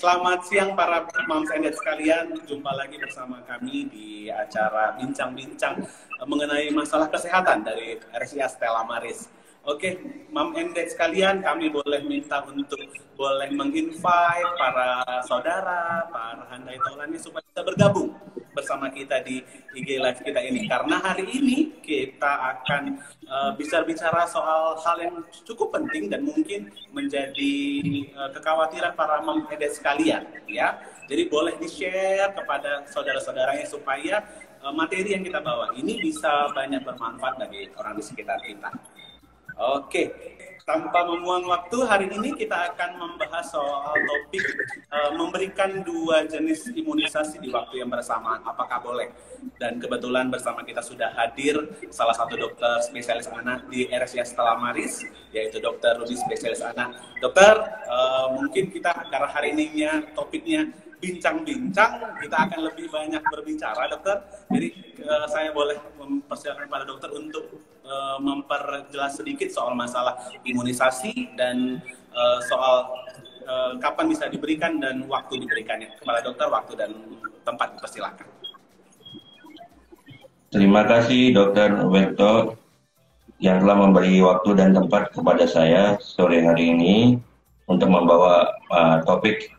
Selamat siang para Moms and Dad sekalian. Jumpa lagi bersama kami di acara bincang-bincang mengenai masalah kesehatan dari RSIA Stella Maris. Oke, Mom and Dad sekalian, kami boleh minta untuk boleh menginvite para saudara, para handai taulani supaya bisa bergabung bersama kita di IG Live kita ini. Karena hari ini kita akan bisa bicara soal hal yang cukup penting dan mungkin menjadi kekhawatiran para Mom and Dad sekalian, ya. Jadi boleh di-share kepada saudara-saudaranya supaya materi yang kita bawa ini bisa banyak bermanfaat bagi orang di sekitar kita. Oke, tanpa membuang waktu, hari ini kita akan membahas soal topik memberikan 2 jenis imunisasi di waktu yang bersamaan. Apakah boleh? Dan kebetulan bersama kita sudah hadir salah satu dokter spesialis anak di RSIA Stella Maris, yaitu Dokter Rudy spesialis anak. Dokter, mungkin kita karena hari ininya topiknya bincang-bincang, kita akan lebih banyak berbicara, dokter. Jadi saya boleh mempersilakan pada dokter untuk memperjelas sedikit soal masalah imunisasi dan soal kapan bisa diberikan dan waktu diberikannya. Kepada dokter, waktu dan tempat dipersilakan. Terima kasih Dokter Roberto yang telah memberi waktu dan tempat kepada saya sore hari ini untuk membawa topik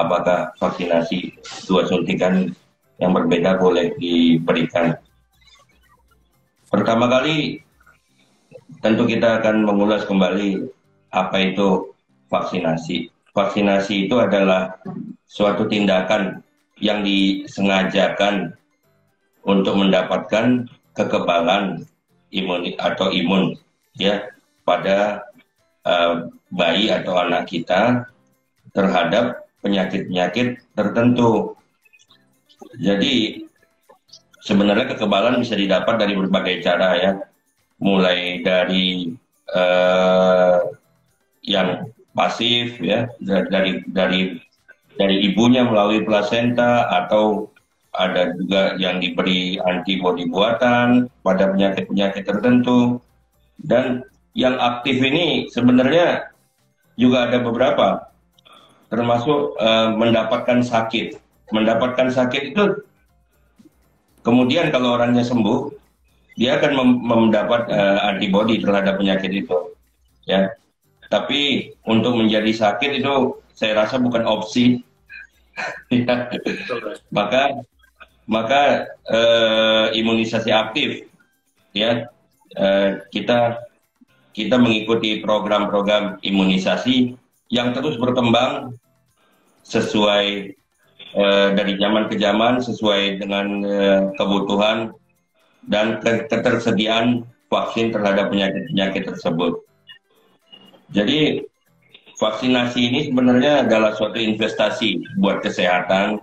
apakah vaksinasi 2 suntikan yang berbeda boleh diberikan. Pertama kali, tentu kita akan mengulas kembali apa itu vaksinasi. Vaksinasi itu adalah suatu tindakan yang disengajakan untuk mendapatkan kekebalan imun ya pada bayi atau anak kita terhadap penyakit-penyakit tertentu. Jadi sebenarnya kekebalan bisa didapat dari berbagai cara ya, mulai dari yang pasif ya, dari ibunya melalui plasenta, atau ada juga yang diberi antibodi buatan pada penyakit-penyakit tertentu. Dan yang aktif ini sebenarnya juga ada beberapa, termasuk mendapatkan sakit. Mendapatkan sakit itu kemudian kalau orangnya sembuh, dia akan mendapat antibodi terhadap penyakit itu, ya. Tapi untuk menjadi sakit itu saya rasa bukan opsi. maka imunisasi aktif, ya, kita mengikuti program-program imunisasi yang terus berkembang sesuai dari zaman ke zaman, sesuai dengan kebutuhan dan ketersediaan vaksin terhadap penyakit-penyakit tersebut. Jadi vaksinasi ini sebenarnya adalah suatu investasi buat kesehatan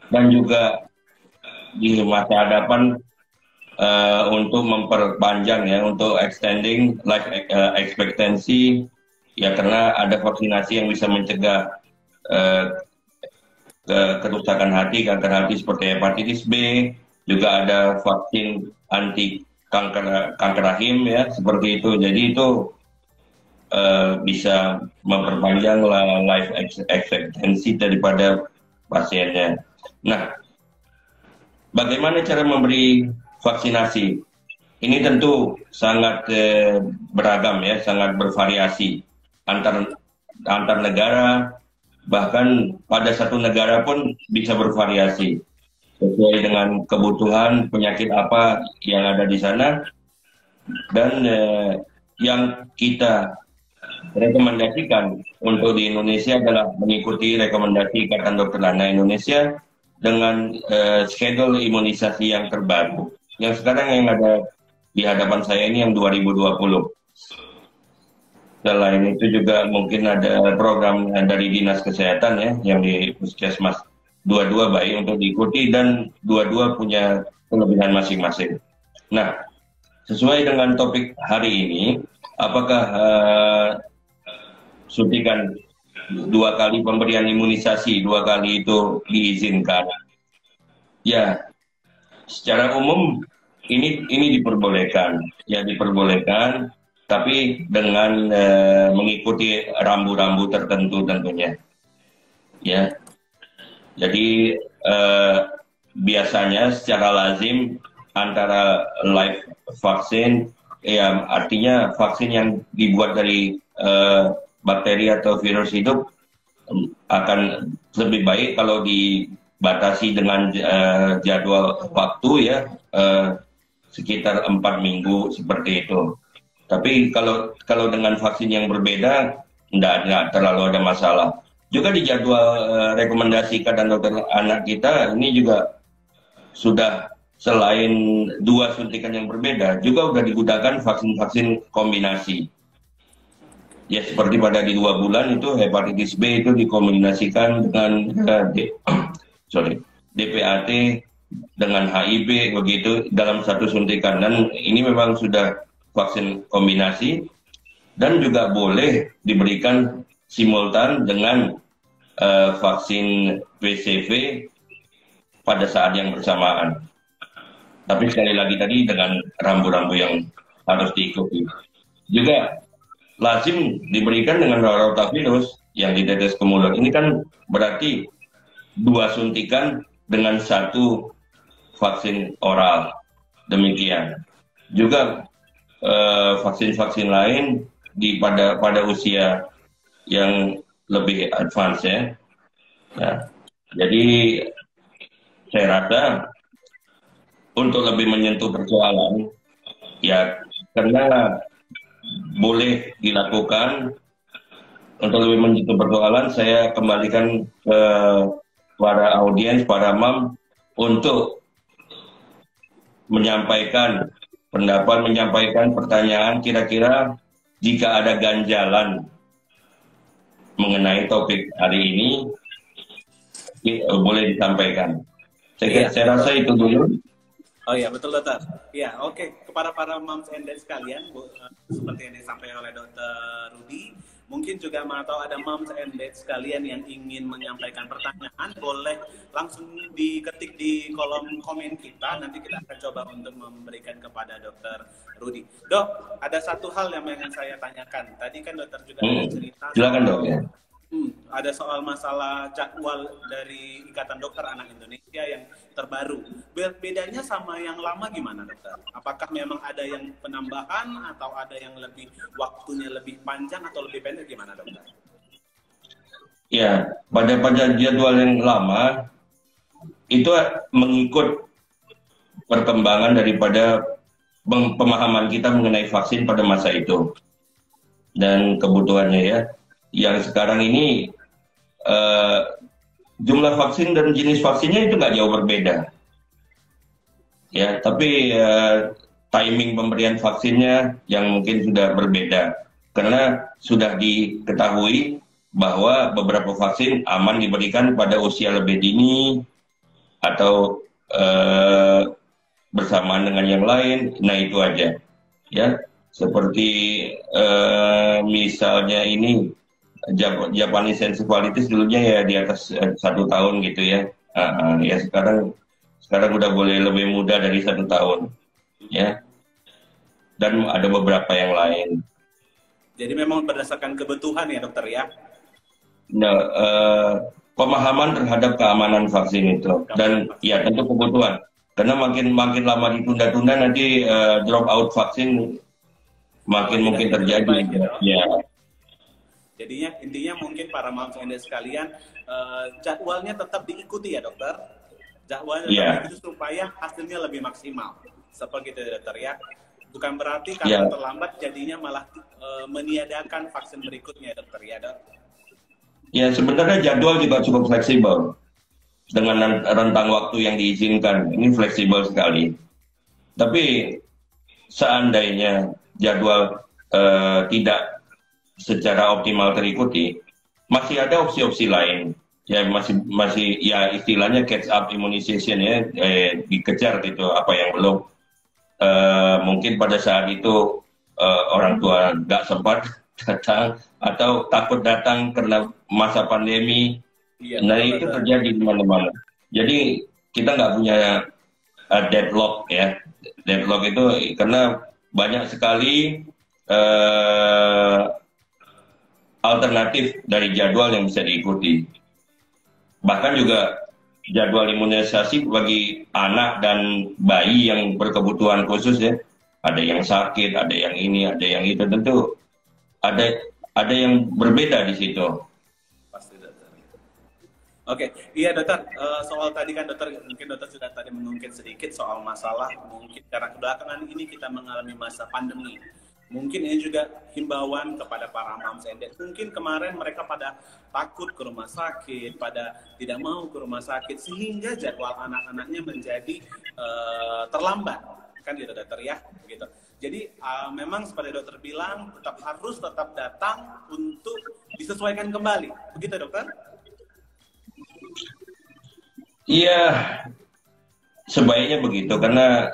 dan juga di masa hadapan untuk memperpanjang ya, untuk extending life expectancy ya, karena ada vaksinasi yang bisa mencegah kerusakan hati, kanker hati seperti hepatitis B. Juga ada vaksin anti kanker rahim ya, seperti itu. Jadi itu bisa memperpanjang life expectancy daripada pasiennya. Nah, bagaimana cara memberi vaksinasi? Ini tentu sangat beragam ya, sangat bervariasi antar negara, bahkan pada satu negara pun bisa bervariasi sesuai dengan kebutuhan penyakit apa yang ada di sana. Dan yang kita rekomendasikan untuk di Indonesia adalah mengikuti rekomendasi Ikatan Dokter Anak Indonesia dengan schedule imunisasi yang terbaru. Yang sekarang yang ada di hadapan saya ini yang 2020. Selain itu juga mungkin ada program dari Dinas Kesehatan ya, yang di Puskesmas. Dua-dua baik untuk diikuti dan dua-dua punya kelebihan masing-masing. Nah, sesuai dengan topik hari ini, apakah suntikan 2 kali pemberian imunisasi 2 kali itu diizinkan? Ya, secara umum ini diperbolehkan, ya diperbolehkan, tapi dengan mengikuti rambu-rambu tertentu tentunya. ya. Jadi biasanya secara lazim antara live vaksin, ya artinya vaksin yang dibuat dari bakteri atau virus hidup akan lebih baik kalau dibatasi dengan jadwal waktu ya, sekitar 4 minggu seperti itu. Tapi kalau dengan vaksin yang berbeda, tidak terlalu ada masalah. Juga di jadwal rekomendasi Ikatan Dokter Anak kita ini juga sudah selain 2 suntikan yang berbeda, juga sudah digunakan vaksin-vaksin kombinasi. Ya seperti pada di 2 bulan itu hepatitis B itu dikombinasikan dengan DPAT dengan HIV begitu dalam 1 suntikan, dan ini memang sudah vaksin kombinasi dan juga boleh diberikan simultan dengan vaksin PCV pada saat yang bersamaan. Tapi sekali lagi tadi dengan rambu-rambu yang harus diikuti. Juga lazim diberikan dengan rotavirus yang ditetes ke mulut. Ini kan berarti 2 suntikan dengan 1 vaksin oral. Demikian. Juga vaksin-vaksin lain pada usia yang lebih advance ya. Jadi saya rasa untuk lebih menyentuh persoalan ya, karena boleh dilakukan untuk lebih menyentuh persoalan, saya kembalikan ke para audiens, para mam untuk menyampaikan pendapat, menyampaikan pertanyaan, kira-kira jika ada ganjalan mengenai topik hari ini boleh disampaikan. Saya rasa itu dulu. Oh iya, betul dokter. Ya, oke. Kepada para moms and dad sekalian, seperti yang disampaikan oleh Dokter Rudy, mungkin juga mau tahu ada moms and dad sekalian yang ingin menyampaikan pertanyaan, boleh langsung diketik di kolom komen kita. Nanti kita akan coba untuk memberikan kepada Dokter Rudy. Dok, ada satu hal yang ingin saya tanyakan. Tadi kan dokter juga ada cerita. Silakan dok ya. Ada soal masalah jadwal dari Ikatan Dokter Anak Indonesia yang terbaru. Bedanya sama yang lama gimana dokter? Apakah memang ada yang penambahan atau ada yang waktunya lebih panjang atau lebih pendek gimana dokter? Ya, pada jadwal yang lama itu mengikut perkembangan daripada pemahaman kita mengenai vaksin pada masa itu dan kebutuhannya ya. Yang sekarang ini jumlah vaksin dan jenis vaksinnya itu nggak jauh berbeda ya, tapi timing pemberian vaksinnya yang mungkin sudah berbeda karena sudah diketahui bahwa beberapa vaksin aman diberikan pada usia lebih dini atau bersamaan dengan yang lain. Nah itu aja ya, seperti misalnya ini Japanese encephalitis dulunya ya di atas 1 tahun gitu ya. Ya sekarang udah boleh lebih muda dari 1 tahun ya. Dan ada beberapa yang lain. Jadi memang berdasarkan kebutuhan ya dokter ya. Nah, pemahaman terhadap keamanan vaksin itu dan ya tentu kebutuhan. Karena makin lama ditunda-tunda nanti drop out vaksin makin mungkin terjadi ya. Jadinya intinya mungkin para moms and dad sekalian, jadwalnya tetap diikuti ya dokter. Jadwalnya tetap diikuti supaya hasilnya lebih maksimal. Seperti itu dokter ya. Bukan berarti karena terlambat jadinya malah meniadakan vaksin berikutnya dokter ya dok. Ya sebenarnya jadwal juga cukup fleksibel dengan rentang waktu yang diizinkan. Ini fleksibel sekali. Tapi seandainya jadwal tidak secara optimal terikuti, masih ada opsi-opsi lain ya, masih ya istilahnya catch up immunization ya, dikejar gitu apa yang belum mungkin pada saat itu orang tua nggak sempat datang atau takut datang karena masa pandemi. Nah itu terjadi di mana-mana. Jadi kita nggak punya deadlock ya, deadlock itu karena banyak sekali alternatif dari jadwal yang bisa diikuti. Bahkan juga jadwal imunisasi bagi anak dan bayi yang berkebutuhan khusus ya. Ada yang sakit, ada yang ini, ada yang itu, tentu ada yang berbeda di situ. Pasti dokter. Oke, iya dokter. Soal tadi kan dokter, mungkin dokter sudah tadi mengungkit sedikit soal masalah mungkin karena kebelakangan ini kita mengalami masa pandemi. Mungkin ini juga himbauan kepada para moms and dad. Mungkin kemarin mereka pada takut ke rumah sakit, pada tidak mau ke rumah sakit, sehingga jadwal anak-anaknya menjadi terlambat, kan gitu dokter ya, gitu. Jadi memang seperti dokter bilang, harus tetap datang untuk disesuaikan kembali, begitu dokter? Iya, sebaiknya begitu karena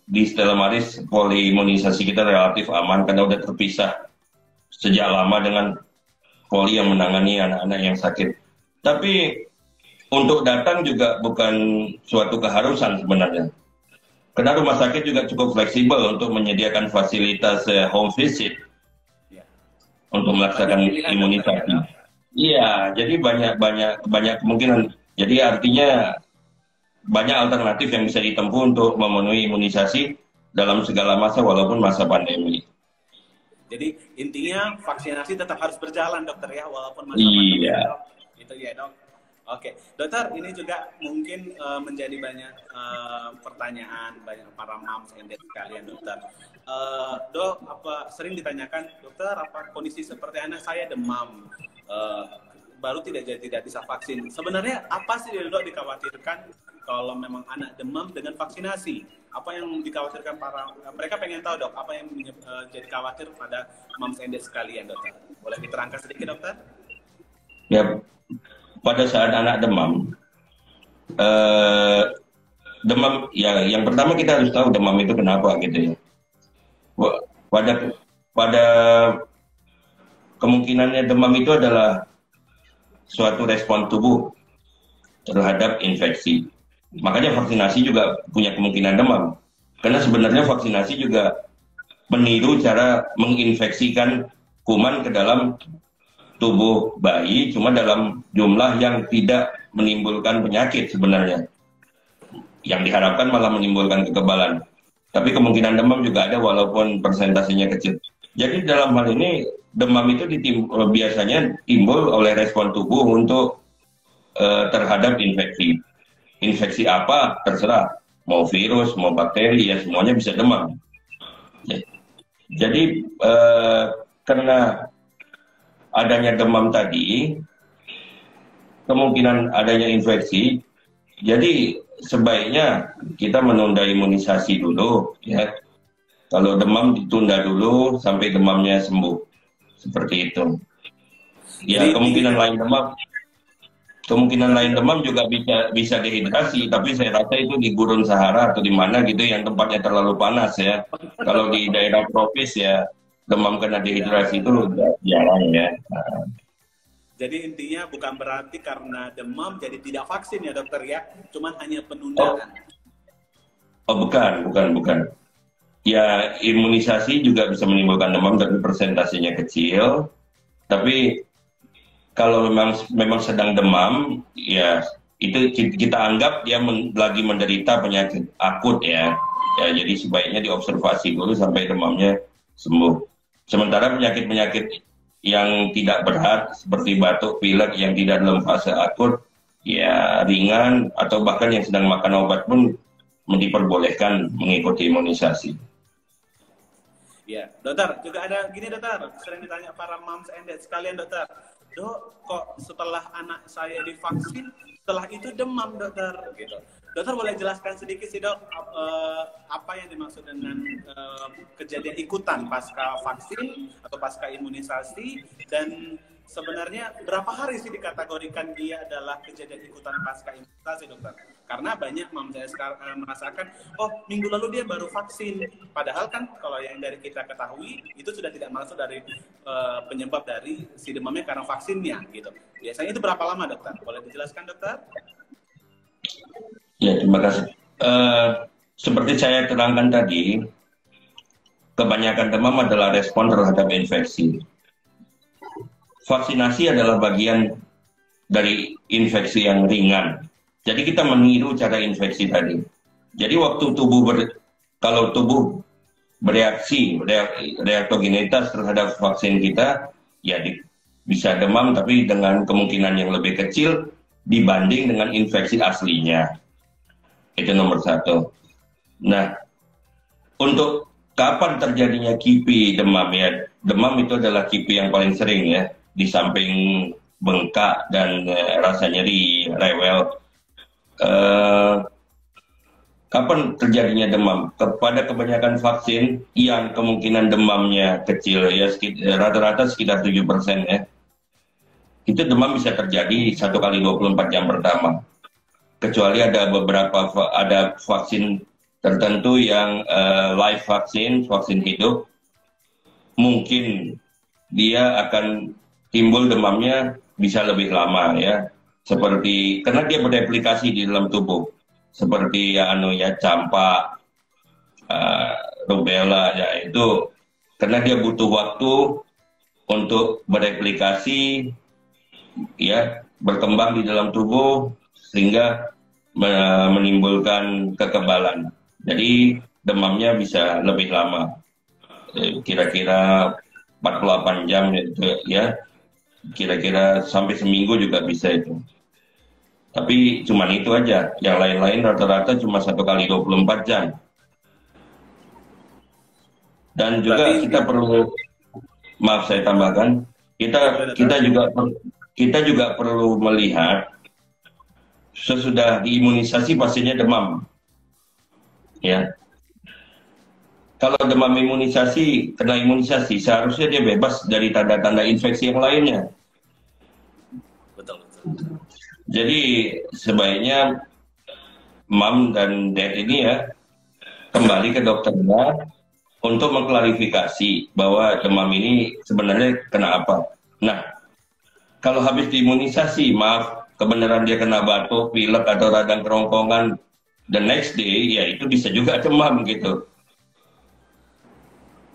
di Stella Maris poli-imunisasi kita relatif aman karena udah terpisah sejak lama dengan poli yang menangani anak-anak yang sakit. Tapi untuk datang juga bukan suatu keharusan sebenarnya. Karena rumah sakit juga cukup fleksibel untuk menyediakan fasilitas home visit untuk melaksanakan imunisasi. Iya, jadi banyak kemungkinan. Jadi artinya banyak alternatif yang bisa ditempuh untuk memenuhi imunisasi dalam segala masa walaupun masa pandemi. Jadi intinya vaksinasi tetap harus berjalan dokter ya walaupun masa pandemi. Iya. Itu ya dok. Oke, dokter ini juga mungkin menjadi banyak pertanyaan banyak para moms and dad sekalian dokter. Dok, apa sering ditanyakan dokter apa kondisi seperti anak saya demam baru tidak bisa vaksin. Sebenarnya apa sih dok dikhawatirkan kalau memang anak demam dengan vaksinasi? Apa yang dikhawatirkan mereka pengen tahu dok, apa yang jadi khawatir pada moms and dad sekalian dokter? Boleh diterangkan sedikit dokter? Ya, pada saat anak demam, demam ya yang pertama kita harus tahu demam itu kenapa gitu ya. Pada kemungkinannya demam itu adalah suatu respon tubuh terhadap infeksi. Makanya vaksinasi juga punya kemungkinan demam. Karena sebenarnya vaksinasi juga meniru cara menginfeksikan kuman ke dalam tubuh bayi, cuma dalam jumlah yang tidak menimbulkan penyakit sebenarnya. Yang diharapkan malah menimbulkan kekebalan. Tapi kemungkinan demam juga ada walaupun persentasenya kecil. Jadi dalam hal ini demam itu biasanya timbul oleh respon tubuh untuk terhadap infeksi. Infeksi apa terserah, mau virus, mau bakteri, ya semuanya bisa demam. Jadi karena adanya demam tadi, kemungkinan adanya infeksi, jadi sebaiknya kita menunda imunisasi dulu, ya. Kalau demam ditunda dulu sampai demamnya sembuh, seperti itu. Ya kemungkinan lain demam juga bisa dehidrasi, tapi saya rasa itu di Gurun Sahara atau di mana gitu yang tempatnya terlalu panas ya. Kalau di daerah tropis ya demam karena dehidrasi itu jarang ya. Jadi intinya bukan berarti karena demam jadi tidak vaksin ya dokter ya, cuman hanya penundaan. Oh bukan. Ya imunisasi juga bisa menimbulkan demam tapi persentasenya kecil. Tapi kalau memang sedang demam, ya itu kita anggap dia lagi menderita penyakit akut ya. Ya jadi sebaiknya diobservasi dulu sampai demamnya sembuh. Sementara penyakit-penyakit yang tidak berat seperti batuk, pilek yang tidak dalam fase akut, ya ringan atau bahkan yang sedang makan obat pun diperbolehkan mengikuti imunisasi. Ya, dokter, juga ada gini dokter, sering ditanya para moms and dad sekalian dokter, dok kok setelah anak saya divaksin, setelah itu demam dokter, gitu. Dokter boleh jelaskan sedikit sih dok, apa yang dimaksud dengan kejadian ikutan pasca vaksin atau pasca imunisasi, dan sebenarnya berapa hari sih dikategorikan dia adalah kejadian ikutan pasca imunisasi dokter? Karena banyak mam saya sekarang merasakan, oh minggu lalu dia baru vaksin. Padahal kan kalau yang dari kita ketahui, itu sudah tidak masuk dari penyebab dari si demamnya karena vaksinnya gitu. Biasanya itu berapa lama dokter? Boleh dijelaskan dokter? Ya terima kasih. Seperti saya terangkan tadi, kebanyakan demam adalah respon terhadap infeksi. Vaksinasi adalah bagian dari infeksi yang ringan. Jadi kita meniru cara infeksi tadi. Jadi waktu kalau tubuh bereaksi, reaktogenitas terhadap vaksin kita, ya bisa demam tapi dengan kemungkinan yang lebih kecil dibanding dengan infeksi aslinya. Itu nomor satu. Nah, untuk kapan terjadinya kipi demam ya? Demam itu adalah kipi yang paling sering ya, di samping bengkak dan rasa nyeri, rewel. Kapan terjadinya demam? Kepada kebanyakan vaksin yang kemungkinan demamnya kecil ya, rata-rata sekitar 7% ya. Itu demam bisa terjadi 1 kali 24 jam pertama. Kecuali ada vaksin tertentu yang live vaksin hidup, mungkin dia akan timbul demamnya bisa lebih lama ya. Seperti karena dia bereplikasi di dalam tubuh. Seperti campak, rubella ya, itu karena dia butuh waktu untuk bereplikasi ya, berkembang di dalam tubuh sehingga menimbulkan kekebalan. Jadi demamnya bisa lebih lama, kira-kira 48 jam ya, kira-kira sampai seminggu juga bisa itu. Tapi cuma itu aja, yang lain-lain rata-rata cuma 1 kali 24 jam. Dan juga kita perlu, maaf saya tambahkan, kita juga perlu melihat sesudah diimunisasi pasiennya demam. Ya. Kalau demam kena imunisasi, seharusnya dia bebas dari tanda-tanda infeksi yang lainnya. Betul. Jadi sebaiknya Mam dan Dad ini ya kembali ke dokternya untuk mengklarifikasi bahwa demam ini sebenarnya kena apa. Nah, kalau habis diimunisasi, maaf, kebenaran dia kena batuk, pilek atau radang kerongkongan the next day, ya itu bisa juga demam gitu.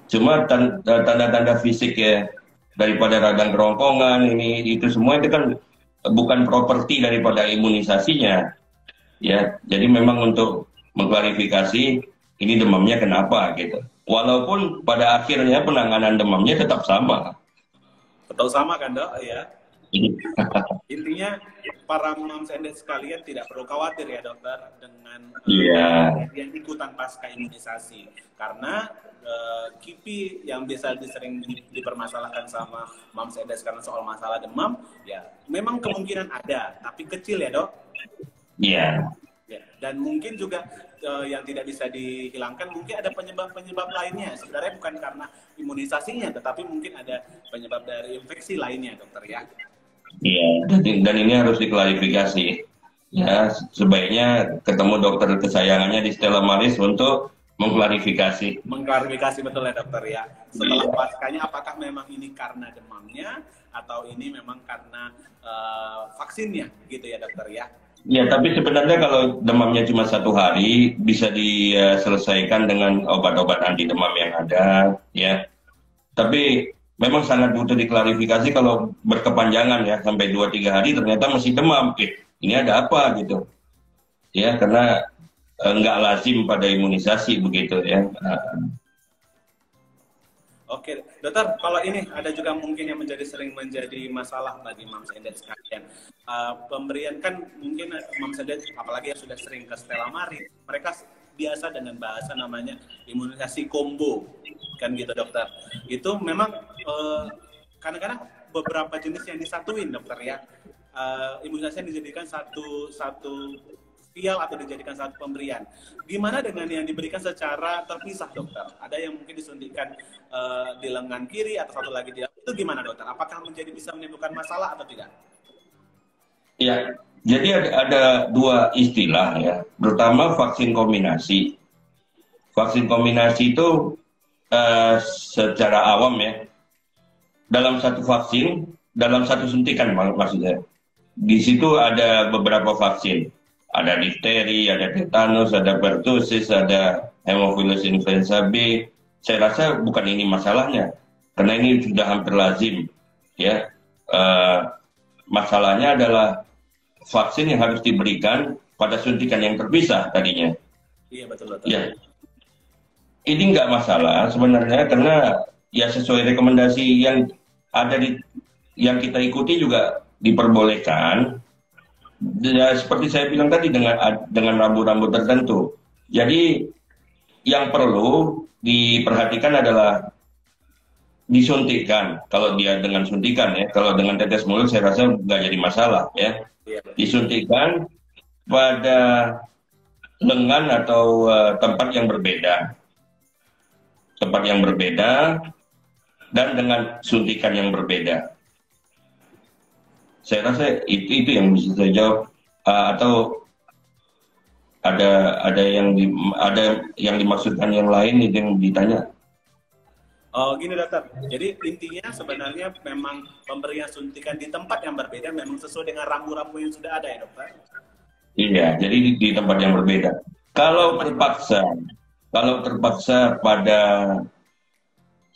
Cuma tanda-tanda fisik ya daripada radang kerongkongan itu semua itu kan bukan properti daripada imunisasinya ya. Jadi memang untuk mengklarifikasi ini demamnya kenapa gitu, walaupun pada akhirnya penanganan demamnya tetap sama Kan dok ya. Intinya para moms and dad sekalian tidak perlu khawatir ya dokter dengan yang ikutan pasca imunisasi, karena kipi yang biasa sering dipermasalahkan sama moms and dad karena soal masalah demam ya memang kemungkinan ada tapi kecil ya dok. Iya. Ya, dan mungkin juga yang tidak bisa dihilangkan, mungkin ada penyebab lainnya. Sebenarnya bukan karena imunisasinya, tetapi mungkin ada penyebab dari infeksi lainnya, dokter ya. Iya, dan ini harus diklarifikasi. Ya, sebaiknya ketemu dokter kesayangannya di Stella Maris untuk mengklarifikasi. Mengklarifikasi betul ya dokter ya. Setelah paskanya, apakah memang ini karena demamnya atau ini memang karena vaksinnya, gitu ya dokter ya. Ya, tapi sebenarnya kalau demamnya cuma 1 hari, bisa diselesaikan dengan obat-obat anti demam yang ada, ya. Tapi memang sangat butuh diklarifikasi kalau berkepanjangan ya, sampai 2-3 hari ternyata masih demam. Ini ada apa gitu. Ya, karena nggak lazim pada imunisasi begitu ya. Oke, dokter, kalau ini ada juga mungkin yang sering menjadi masalah bagi moms and dad sekalian. Pemberian kan mungkin moms and dad, apalagi yang sudah sering ke Stella Maris, mereka biasa dengan bahasa namanya imunisasi combo, kan gitu dokter. Itu memang kadang-kadang beberapa jenis yang disatuin dokter ya. Imunisasi yang dijadikan satu vial atau dijadikan satu pemberian. Gimana dengan yang diberikan secara terpisah dokter? Ada yang mungkin disuntikan di lengan kiri atau satu lagi di itu gimana dokter? Apakah bisa menimbulkan masalah atau tidak? Ya, jadi ada 2 istilah ya. Pertama vaksin kombinasi. Vaksin kombinasi itu secara awam ya, dalam satu vaksin, dalam satu suntikan maksudnya. Di situ ada beberapa vaksin. Ada difteri, ada tetanus, ada pertussis, ada hemophilus influenza B. Saya rasa bukan ini masalahnya, karena ini sudah hampir lazim, ya. masalahnya adalah vaksin yang harus diberikan pada suntikan yang terpisah tadinya. Iya, betul. Ya, ini nggak masalah sebenarnya karena ya sesuai rekomendasi yang ada yang kita ikuti juga diperbolehkan. Ya, seperti saya bilang tadi dengan rambu-rambu tertentu. Jadi yang perlu diperhatikan adalah disuntikan. Kalau dia dengan suntikan ya, kalau dengan tetes mulut saya rasa nggak jadi masalah ya. Disuntikan pada lengan atau tempat yang berbeda, dan dengan suntikan yang berbeda. Saya rasa itu yang bisa saya jawab. Atau ada yang dimaksudkan yang lain itu yang ditanya. Oh gini dokter, jadi intinya sebenarnya memang pemberian suntikan di tempat yang berbeda memang sesuai dengan rambu-rambu yang sudah ada ya dokter? Iya, jadi di tempat yang berbeda. Kalau terpaksa pada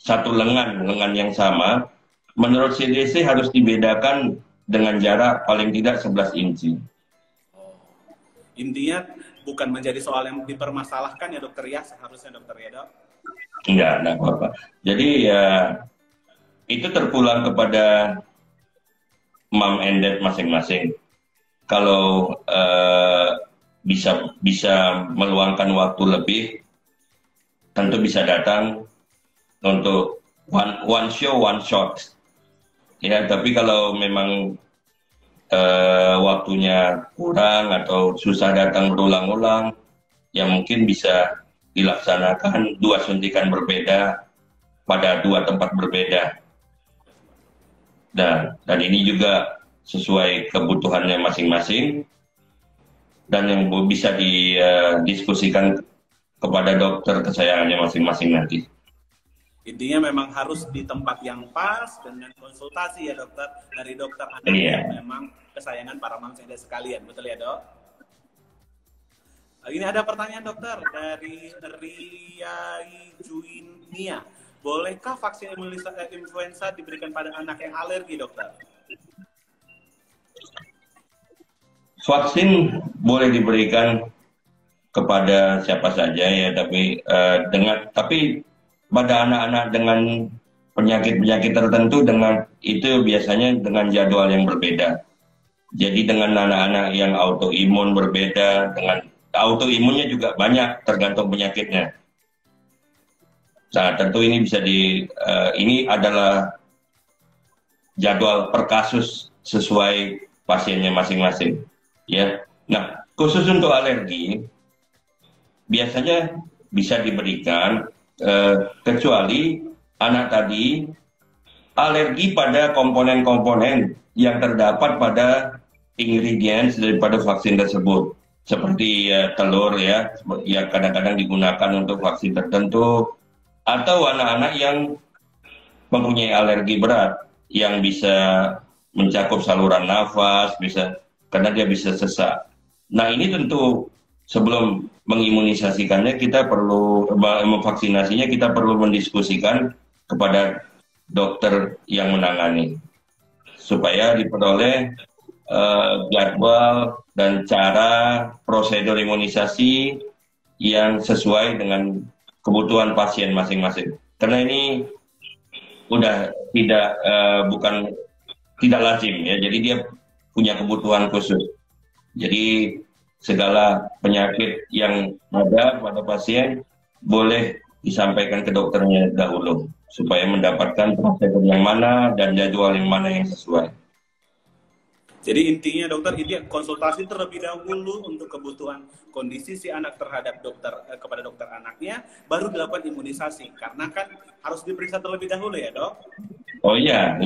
satu lengan yang sama, menurut CDC harus dibedakan dengan jarak paling tidak 11 inci. Oh. Intinya bukan menjadi soal yang dipermasalahkan ya dokter ya, seharusnya dokter ya dok? Enggak apa-apa. Jadi ya itu terpulang kepada mom and dad masing-masing. Kalau bisa meluangkan waktu lebih, tentu bisa datang untuk one show one shot. Ya, tapi kalau memang waktunya kurang atau susah datang berulang-ulang, ya mungkin bisa dilaksanakan 2 suntikan berbeda pada 2 tempat berbeda. Dan ini juga sesuai kebutuhannya masing-masing dan yang bisa didiskusikan kepada dokter kesayangannya masing-masing nanti. Intinya memang harus di tempat yang pas dengan konsultasi ya dokter dari dokter anak yang memang kesayangan para mamseda sekalian, betul ya dok? Ini ada pertanyaan dokter dari Riai Juinia. Bolehkah vaksin influenza diberikan pada anak yang alergi dokter? Vaksin boleh diberikan kepada siapa saja ya, tapi pada anak-anak dengan penyakit-penyakit tertentu itu biasanya dengan jadwal yang berbeda. Jadi dengan anak-anak yang autoimun berbeda, dengan autoimunnya juga banyak tergantung penyakitnya. Nah, tentu ini ini adalah jadwal per kasus sesuai pasiennya masing-masing. Ya. Nah, khusus untuk alergi biasanya bisa diberikan kecuali anak tadi alergi pada komponen-komponen yang terdapat pada ingredients daripada vaksin tersebut. Seperti telur ya kadang-kadang digunakan untuk vaksin tertentu, atau anak-anak yang mempunyai alergi berat yang bisa mencakup saluran nafas, karena dia bisa sesak. Nah ini tentu sebelum mengimunisasikannya memvaksinasinya kita perlu mendiskusikan kepada dokter yang menangani supaya diperoleh jadwal dan cara prosedur imunisasi yang sesuai dengan kebutuhan pasien masing-masing. Karena ini udah tidak lazim ya, jadi dia punya kebutuhan khusus. Jadi segala penyakit yang ada pada pasien boleh disampaikan ke dokternya dahulu supaya mendapatkan prosedur yang mana dan jadwal yang mana yang sesuai. Jadi intinya dokter ini konsultasi terlebih dahulu untuk kebutuhan kondisi si anak terhadap kepada dokter anaknya, baru dilakukan imunisasi karena kan harus diperiksa terlebih dahulu ya dok. Oh iya.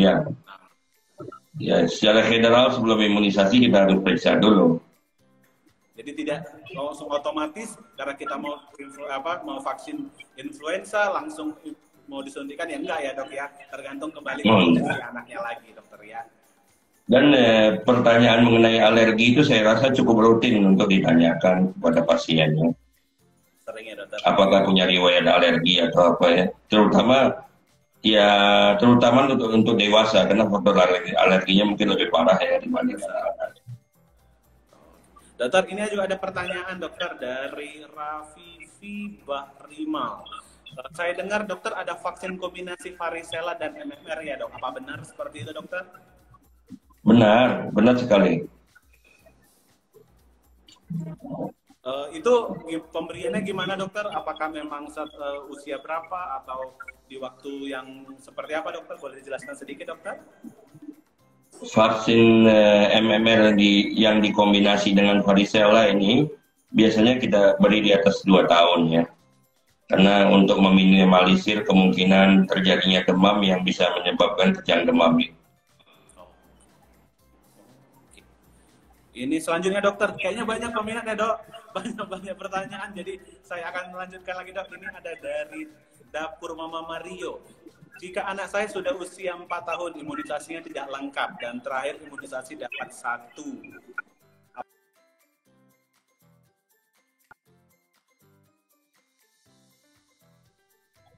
Ya secara general sebelum imunisasi kita harus periksa dulu. Jadi tidak langsung otomatis karena kita mau vaksin influenza langsung mau disuntikan ya enggak ya dok ya, tergantung kembali ke si anaknya lagi dokter ya. Dan pertanyaan mengenai alergi itu saya rasa cukup rutin untuk ditanyakan kepada pasiennya. Sering ya dokter. Apakah punya riwayat alergi atau apa ya. Terutama Ya, terutama untuk dewasa karena faktor alerginya mungkin lebih parah ya dibanding anak-anak. Dokter, ini juga ada pertanyaan dokter dari Rafifi Bahrimal. Saya dengar dokter ada vaksin kombinasi varicella dan MMR ya dok. Apa benar seperti itu dokter? Benar, benar sekali. Itu pemberiannya gimana dokter? Apakah memang usia berapa atau di waktu yang seperti apa dokter? Boleh dijelaskan sedikit dokter? Vaksin MMR yang dikombinasi dengan varicella ini biasanya kita beri di atas 2 tahun ya. Karena untuk meminimalisir kemungkinan terjadinya demam yang bisa menyebabkan kejang demam. Ini selanjutnya dokter, kayaknya banyak peminat ya dok, banyak pertanyaan, jadi saya akan melanjutkan lagi dok. Ini ada dari dapur Mama Mario. Jika anak saya sudah usia 4 tahun, imunisasinya tidak lengkap dan terakhir imunisasi dapat 1.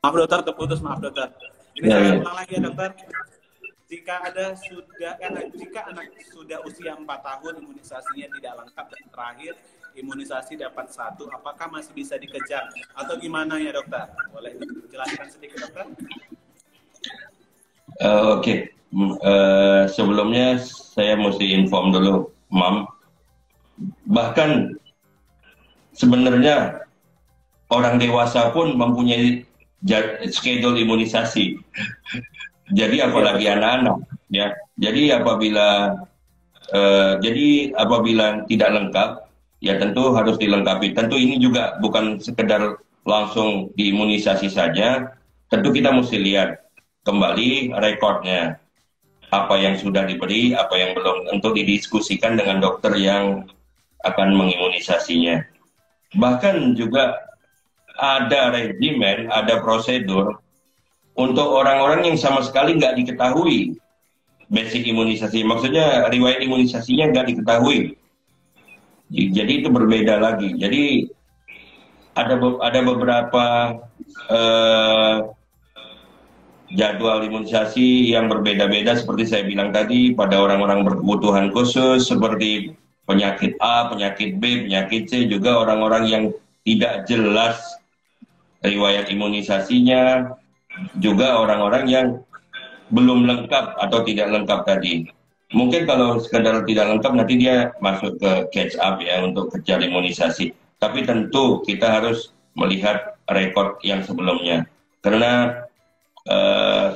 Maaf dokter, terputus, maaf dokter. Ini Ya, saya ya. ulang lagi ya dokter. Jika anak sudah usia 4 tahun imunisasinya tidak lengkap dan terakhir imunisasi dapat 1, apakah masih bisa dikejar atau gimana ya dokter? Boleh dijelaskan sedikit dokter? Oke. Sebelumnya saya mesti inform dulu, Mam. Bahkan sebenarnya orang dewasa pun mempunyai schedule imunisasi. Jadi apalagi anak-anak, ya. Jadi apabila tidak lengkap, ya tentu harus dilengkapi. Tentu ini juga bukan sekedar langsung diimunisasi saja. Tentu kita mesti lihat kembali rekodnya, apa yang sudah diberi, apa yang belum, untuk didiskusikan dengan dokter yang akan mengimunisasinya. Bahkan juga ada regimen, ada prosedur untuk orang-orang yang sama sekali nggak diketahui basic imunisasi. Maksudnya riwayat imunisasinya nggak diketahui. Jadi itu berbeda lagi. Jadi ada beberapa jadwal imunisasi yang berbeda-beda seperti saya bilang tadi pada orang-orang berkebutuhan khusus seperti penyakit A, penyakit B, penyakit C, juga orang-orang yang tidak jelas riwayat imunisasinya, juga orang-orang yang belum lengkap atau tidak lengkap tadi. Mungkin kalau sekedar tidak lengkap nanti dia masuk ke catch up ya untuk kejar imunisasi. Tapi tentu kita harus melihat rekod yang sebelumnya. Karena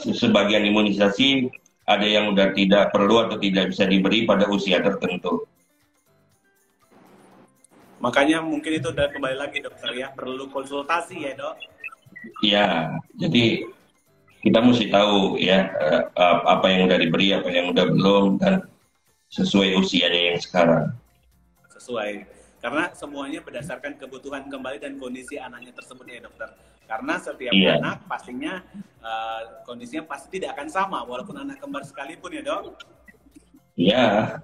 sebagian imunisasi ada yang udah tidak perlu atau tidak bisa diberi pada usia tertentu. Makanya mungkin itu udah kembali lagi dokter ya, perlu konsultasi ya dok. Ya, jadi kita mesti tahu ya apa yang udah diberi, apa yang udah belum, dan sesuai usianya yang sekarang. Sesuai, karena semuanya berdasarkan kebutuhan kembali dan kondisi anaknya tersebut ya dokter. Karena setiap anak pastinya kondisinya pasti tidak akan sama walaupun anak kembar sekalipun ya dok. Iya.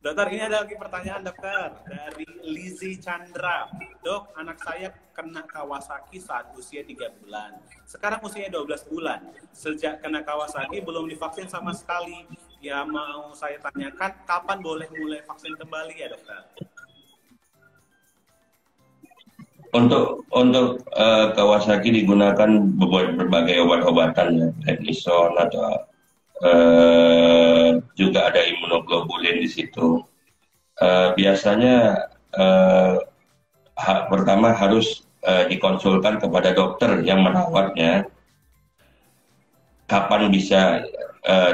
Dokter, ini ada lagi pertanyaan dokter dari Lizzie Chandra. Dok, anak saya kena Kawasaki saat usia 3 bulan. Sekarang usianya 12 bulan. Sejak kena Kawasaki belum divaksin sama sekali. Ya mau saya tanyakan, kapan boleh mulai vaksin kembali ya dokter? Untuk Kawasaki digunakan berbagai obat-obatan ya, prednison atau juga ada imunoglobulin di situ. Biasanya pertama harus dikonsulkan kepada dokter yang merawatnya kapan bisa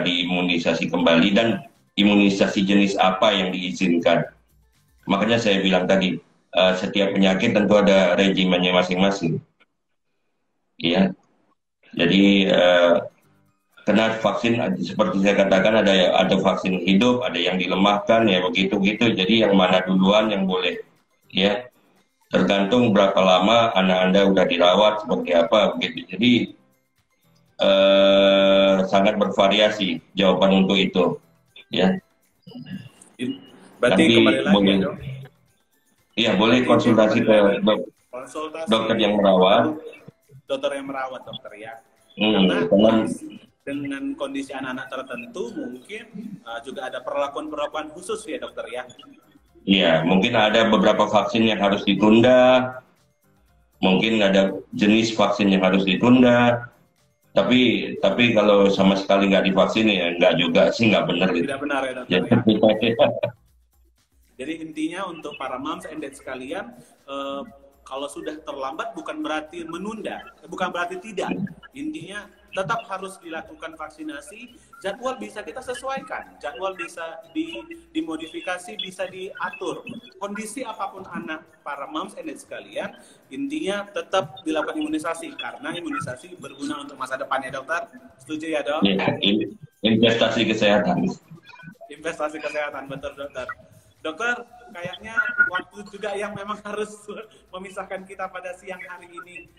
diimunisasi kembali dan imunisasi jenis apa yang diizinkan. Makanya saya bilang tadi setiap penyakit tentu ada regimennya masing-masing. Iya. Jadi karena vaksin seperti saya katakan ada vaksin hidup, ada yang dilemahkan ya begitu-gitu. Jadi yang mana duluan yang boleh ya tergantung berapa lama anak Anda udah dirawat seperti apa begitu. Jadi sangat bervariasi jawaban untuk itu ya. Berarti nanti kembali lagi boleh, dok. Iya boleh konsultasi ke dokter yang merawat. dokter yang merawat dokter ya. Karena dengan kondisi anak-anak tertentu mungkin juga ada perlakuan-perlakuan khusus ya dokter ya. Iya, mungkin ada beberapa vaksin yang harus ditunda, mungkin ada jenis vaksin yang harus ditunda, tapi kalau sama sekali nggak divaksin ya nggak juga sih, nggak benar gitu. Tidak benar ya dokter ya. Jadi intinya untuk para moms and dad sekalian, kalau sudah terlambat bukan berarti menunda, bukan berarti tidak. Intinya tetap harus dilakukan vaksinasi. Jadwal bisa kita sesuaikan, jadwal bisa dimodifikasi, bisa diatur. Kondisi apapun anak para moms and dad sekalian, intinya tetap dilakukan imunisasi karena imunisasi berguna untuk masa depan ya dokter. Setuju ya dok? Ya, investasi kesehatan. Investasi kesehatan, betul dokter. Dokter, kayaknya waktu juga yang memang harus memisahkan kita pada siang hari ini.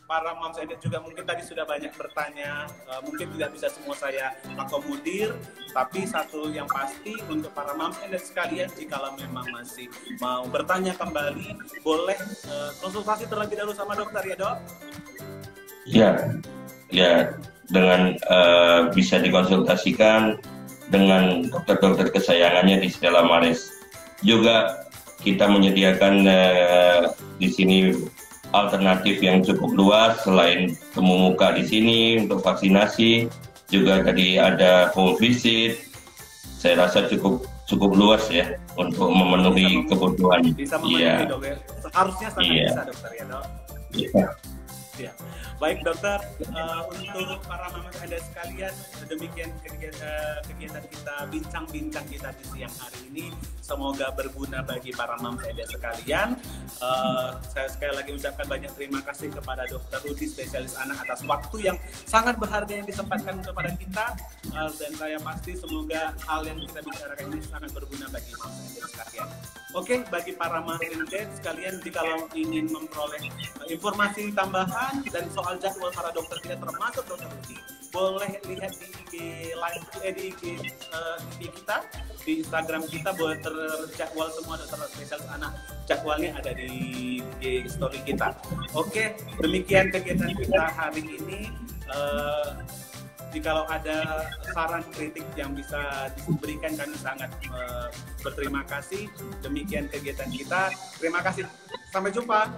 Para moms and dad juga mungkin tadi sudah banyak bertanya, mungkin tidak bisa semua saya akomodir, tapi satu yang pasti untuk para moms and dad sekalian, jikalau memang masih mau bertanya kembali, boleh konsultasi terlebih dahulu sama dokter ya dok? Ya, dengan bisa dikonsultasikan dengan dokter-dokter kesayangannya di Stella Maris. Juga kita menyediakan di sini alternatif yang cukup luas selain temu muka di sini untuk vaksinasi, juga tadi ada home visit. Saya rasa cukup luas ya untuk memenuhi kebutuhan. Bisa memenuhi dok ya. Seharusnya sangat bisa dokter ya dok. Ya. Baik dokter, untuk para mama anda sekalian, demikian kegiatan kita, bincang-bincang kita di siang hari ini. Semoga berguna bagi para mama anda sekalian. Saya sekali lagi ucapkan banyak terima kasih kepada Dokter Rudi, spesialis anak, atas waktu yang sangat berharga yang disempatkan kepada kita. Dan saya pasti semoga hal yang kita bicarakan ini sangat berguna bagi mama anda sekalian. Oke, bagi para mama anda sekalian, jika ingin memperoleh informasi tambahan dan soal jadwal para dokter kita termasuk Dokter Rudi, boleh lihat di IG live di IG kita, di Instagram kita, boleh terjadwal semua dokter spesialis anak. Jadwalnya ada di IG story kita. Oke, demikian kegiatan kita hari ini. Jikalau ada saran kritik yang bisa diberikan, kami sangat berterima kasih. Demikian kegiatan kita. Terima kasih. Sampai jumpa.